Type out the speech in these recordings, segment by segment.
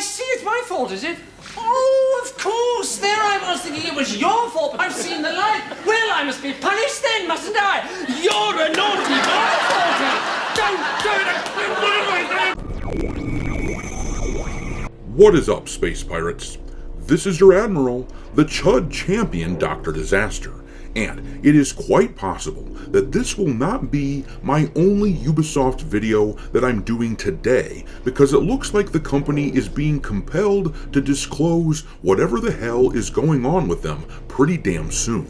see, it's my fault, is it? Oh, of course. There I was thinking it was your fault, but I've seen the light. Well, I must be punished then, mustn't I? You're a naughty boy, Faulty. What is up, Space Pirates? This is your Admiral, the Chud Champion Dr. Disaster, and it is quite possible that this will not be my only Ubisoft video that I'm doing today, because it looks like the company is being compelled to disclose whatever the hell is going on with them pretty damn soon.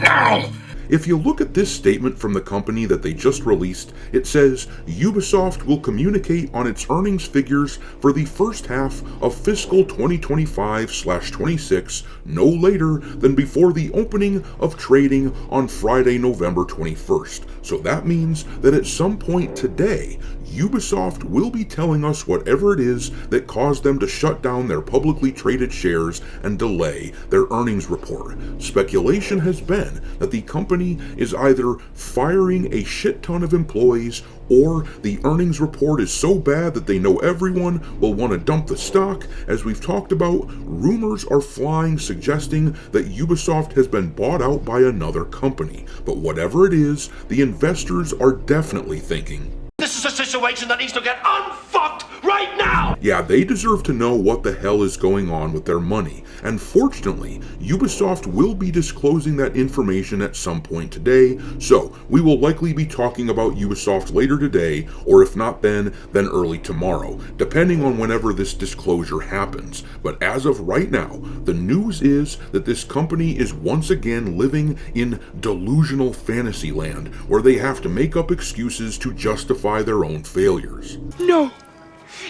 No. If you look at this statement from the company that they just released, it says Ubisoft will communicate on its earnings figures for the first half of fiscal 2025/26 no later than before the opening of trading on Friday, November 21st. So that means that at some point today, Ubisoft will be telling us whatever it is that caused them to shut down their publicly traded shares and delay their earnings report. Speculation has been that the company is either firing a shit ton of employees, or the earnings report is so bad that they know everyone will want to dump the stock. As we've talked about, rumors are flying suggesting that Ubisoft has been bought out by another company. But whatever it is, the investors are definitely thinking, this is a situation that needs to get unfucked right now! yeah, they deserve to know what the hell is going on with their money. And fortunately, Ubisoft will be disclosing that information at some point today, so we will likely be talking about Ubisoft later today, or if not then early tomorrow, depending on whenever this disclosure happens. But as of right now, the news is that this company is once again living in delusional fantasy land, where they have to make up excuses to justify their own failures. No,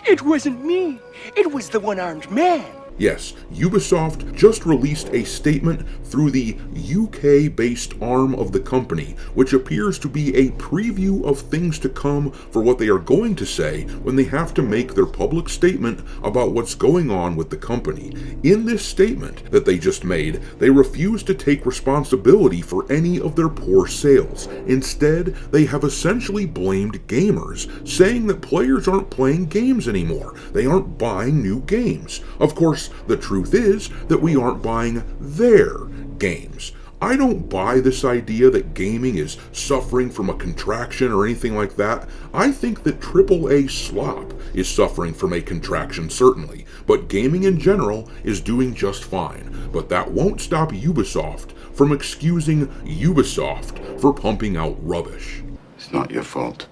it wasn't me. It was the one-armed man. Yes, Ubisoft just released a statement through the UK-based arm of the company, which appears to be a preview of things to come for what they are going to say when they have to make their public statement about what's going on with the company. In this statement that they just made, they refuse to take responsibility for any of their poor sales. Instead, they have essentially blamed gamers, saying that players aren't playing games anymore. They aren't buying new games. Of course, the truth is that we aren't buying their games. I don't buy this idea that gaming is suffering from a contraction or anything like that. I think that AAA slop is suffering from a contraction, certainly, but gaming in general is doing just fine. But that won't stop Ubisoft from excusing Ubisoft for pumping out rubbish. It's not your fault.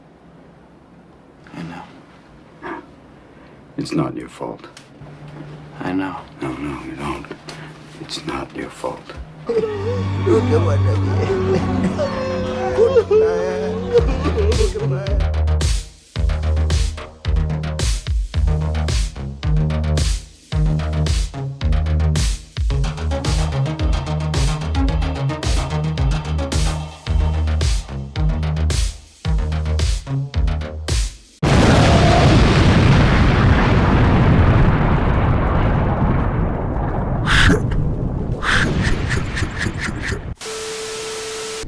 I know. It's not your fault. I know. No, you don't. It's not your fault.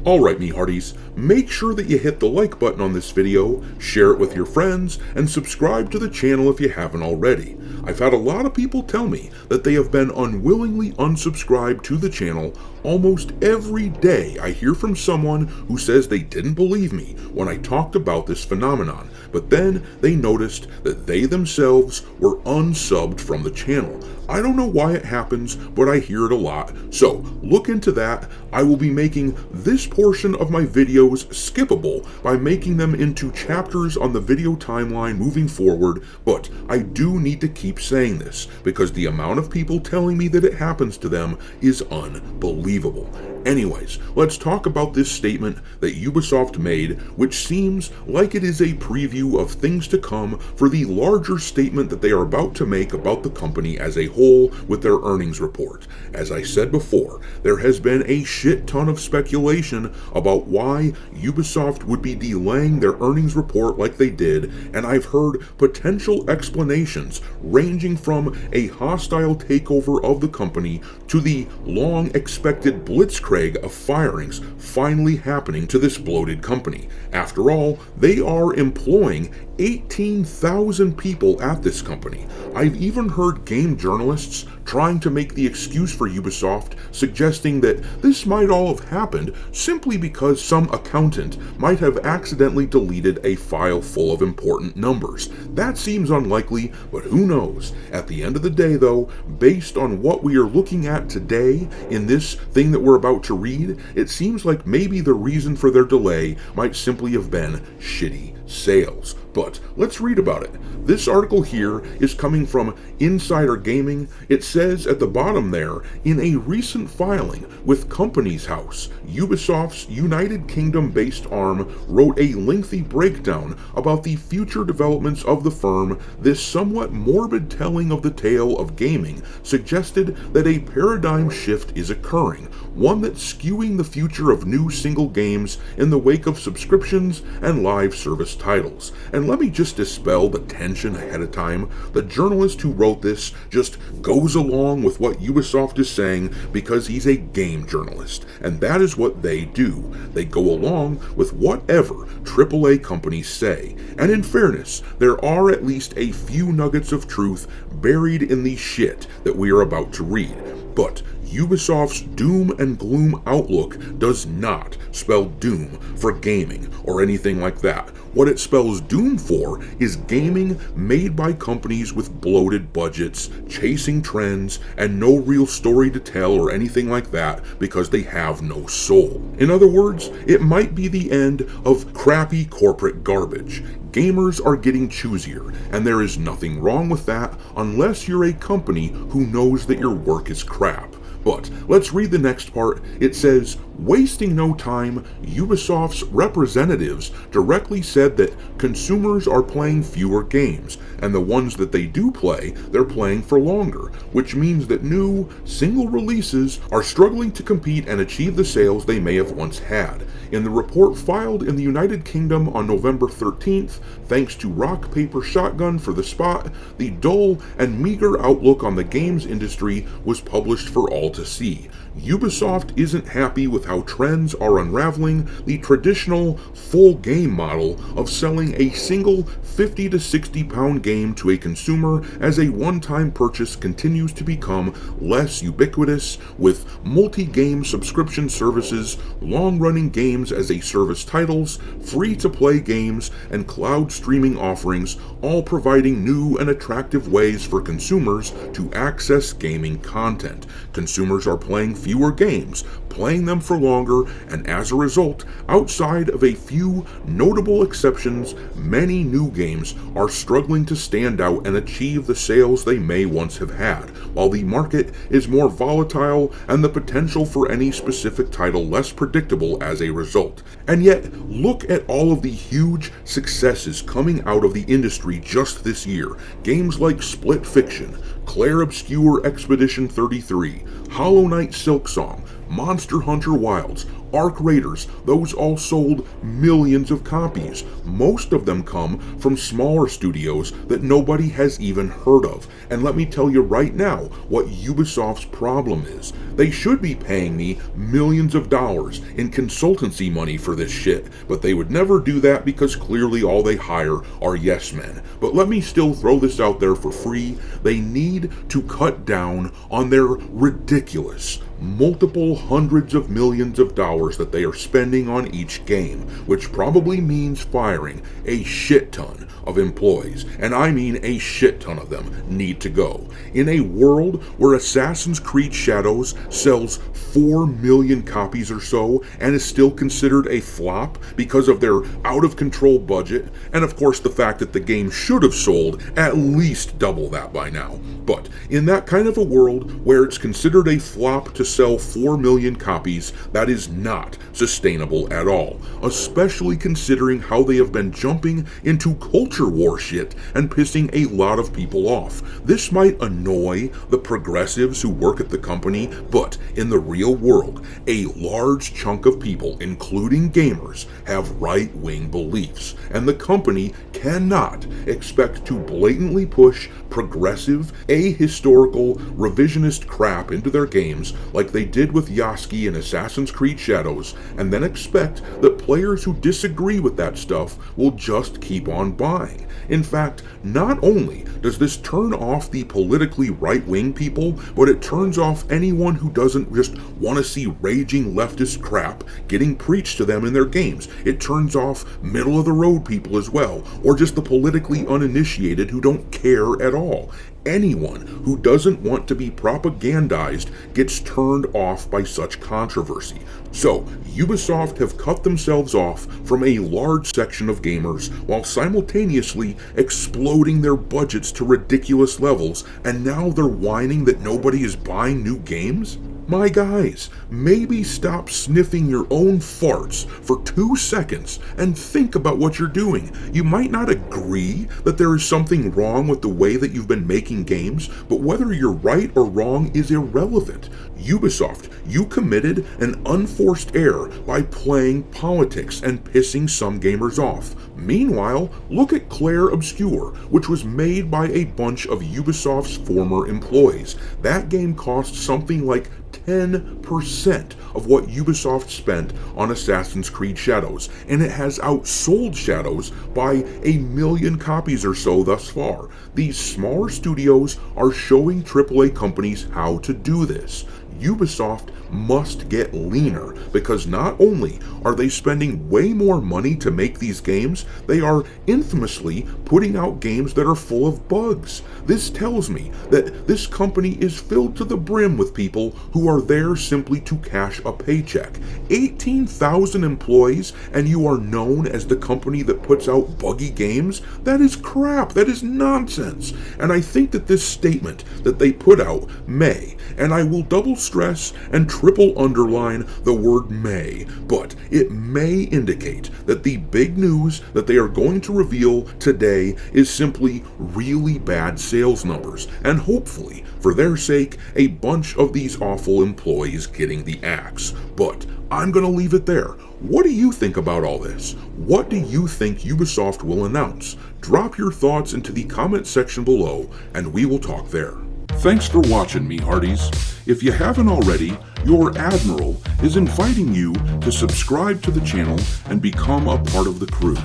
Alright, me hearties, make sure that you hit the like button on this video, share it with your friends, and subscribe to the channel if you haven't already. I've had a lot of people tell me that they have been unwillingly unsubscribed to the channel. Almost every day I hear from someone who says they didn't believe me when I talked about this phenomenon, but then they noticed that they themselves were unsubbed from the channel. I don't know why it happens, but I hear it a lot, so look into that. I will be making this portion of my videos skippable by making them into chapters on the video timeline moving forward, but I do need to keep saying this, because the amount of people telling me that it happens to them is unbelievable. Anyways, let's talk about this statement that Ubisoft made, which seems like it is a preview of things to come for the larger statement that they are about to make about the company as a whole with their earnings report. As I said before, there has been a shit ton of speculation about why Ubisoft would be delaying their earnings report like they did, and I've heard potential explanations ranging from a hostile takeover of the company to the long-expected blitzkrieg of firings finally happening to this bloated company. After all, they are employing 18,000 people at this company. I've even heard game journalists trying to make the excuse for Ubisoft, suggesting that this might all have happened simply because some accountant might have accidentally deleted a file full of important numbers. That seems unlikely, but who knows? At the end of the day though, based on what we are looking at today in this thing that we're about to read, it seems like maybe the reason for their delay might simply have been shitty sales. But let's read about it. This article here is coming from Insider Gaming. It says at the bottom there, in a recent filing with Companies House, Ubisoft's United Kingdom-based arm wrote a lengthy breakdown about the future developments of the firm. This somewhat morbid telling of the tale of gaming suggested that a paradigm shift is occurring, one that's skewing the future of new single games in the wake of subscriptions and live service titles. And let me just dispel the tension ahead of time. The journalist who wrote this just goes along with what Ubisoft is saying because he's a game journalist, and that is what they do. They go along with whatever AAA companies say. And in fairness, there are at least a few nuggets of truth buried in the shit that we are about to read. But Ubisoft's doom and gloom outlook does not spell doom for gaming or anything like that. What it spells doom for is gaming made by companies with bloated budgets, chasing trends, and no real story to tell or anything like that because they have no soul. In other words, it might be the end of crappy corporate garbage. Gamers are getting choosier, and there is nothing wrong with that unless you're a company who knows that your work is crap. But let's read the next part. It says, wasting no time, Ubisoft's representatives directly said that consumers are playing fewer games, and the ones that they do play, they're playing for longer, which means that new, single releases are struggling to compete and achieve the sales they may have once had. In the report filed in the United Kingdom on November 13th, thanks to Rock Paper Shotgun for the spot, the dull and meager outlook on the games industry was published for all to see. Ubisoft isn't happy with how trends are unraveling the traditional full game model of selling a single 50 to 60 pound game to a consumer as a one-time purchase continues to become less ubiquitous, with multi-game subscription services, long-running games as a service titles, free-to-play games, and cloud streaming offerings all providing new and attractive ways for consumers to access gaming content. Consumers are playing fewer games, playing them for longer, and as a result, outside of a few notable exceptions, many new games are struggling to stand out and achieve the sales they may once have had, while the market is more volatile and the potential for any specific title less predictable as a result. And yet, look at all of the huge successes coming out of the industry just this year. Games like Split Fiction, Claire Obscure Expedition 33, Hollow Knight Silksong, Monster Hunter Wilds, Ark Raiders, those all sold millions of copies. Most of them come from smaller studios that nobody has even heard of. And let me tell you right now what Ubisoft's problem is. They should be paying me millions of dollars in consultancy money for this shit, but they would never do that because clearly all they hire are yes men. But let me still throw this out there for free. They need to cut down on their ridiculous multiple hundreds of millions of dollars that they are spending on each game, which probably means firing a shit ton of employees, and I mean a shit ton of them need to go. In a world where Assassin's Creed Shadows sells 4 million copies or so and is still considered a flop because of their out-of-control budget, and of course the fact that the game should have sold at least double that by now. But in that kind of a world where it's considered a flop to sell 4 million copies, that is not sustainable at all, especially considering how they have been jumping into culture war shit and pissing a lot of people off. This might annoy the progressives who work at the company, but in the real world, a large chunk of people, including gamers, have right-wing beliefs, and the company cannot expect to blatantly push progressive, ahistorical, revisionist crap into their games like they did with Yasky in Assassin's Creed Shadows, and then expect that players who disagree with that stuff will just keep on buying. In fact, not only does this turn off the politically right-wing people, but it turns off anyone who doesn't just want to see raging leftist crap getting preached to them in their games. It turns off middle-of-the-road people as well, or just the politically uninitiated who don't care at all. Anyone who doesn't want to be propagandized gets turned off by such controversy. So, Ubisoft have cut themselves off from a large section of gamers while simultaneously exploding their budgets to ridiculous levels, and now they're whining that nobody is buying new games? My guys, maybe stop sniffing your own farts for 2 seconds and think about what you're doing. You might not agree that there is something wrong with the way that you've been making games, but whether you're right or wrong is irrelevant. Ubisoft, you committed an unforced error by playing politics and pissing some gamers off. Meanwhile, look at Claire Obscure, which was made by a bunch of Ubisoft's former employees. That game cost something like 10% of what Ubisoft spent on Assassin's Creed Shadows, and it has outsold Shadows by 1 million copies or so thus far. These smaller studios are showing AAA companies how to do this. Ubisoft must get leaner, because not only are they spending way more money to make these games, they are infamously putting out games that are full of bugs. This tells me that this company is filled to the brim with people who are there simply to cash a paycheck. 18,000 employees, and you are known as the company that puts out buggy games? That is crap. That is nonsense. And I think that this statement that they put out may, and I will double stress and triple underline the word may, but it may indicate that the big news that they are going to reveal today is simply really bad sales numbers, and hopefully, for their sake, a bunch of these awful employees getting the axe. But I'm going to leave it there. What do you think about all this? What do you think Ubisoft will announce? Drop your thoughts into the comment section below, and we will talk there. Thanks for watching, me hearties. If you haven't already, your Admiral is inviting you to subscribe to the channel and become a part of the crew.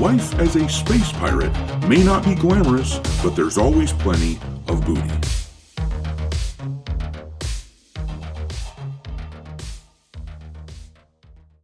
Life as a space pirate may not be glamorous, but there's always plenty of booty.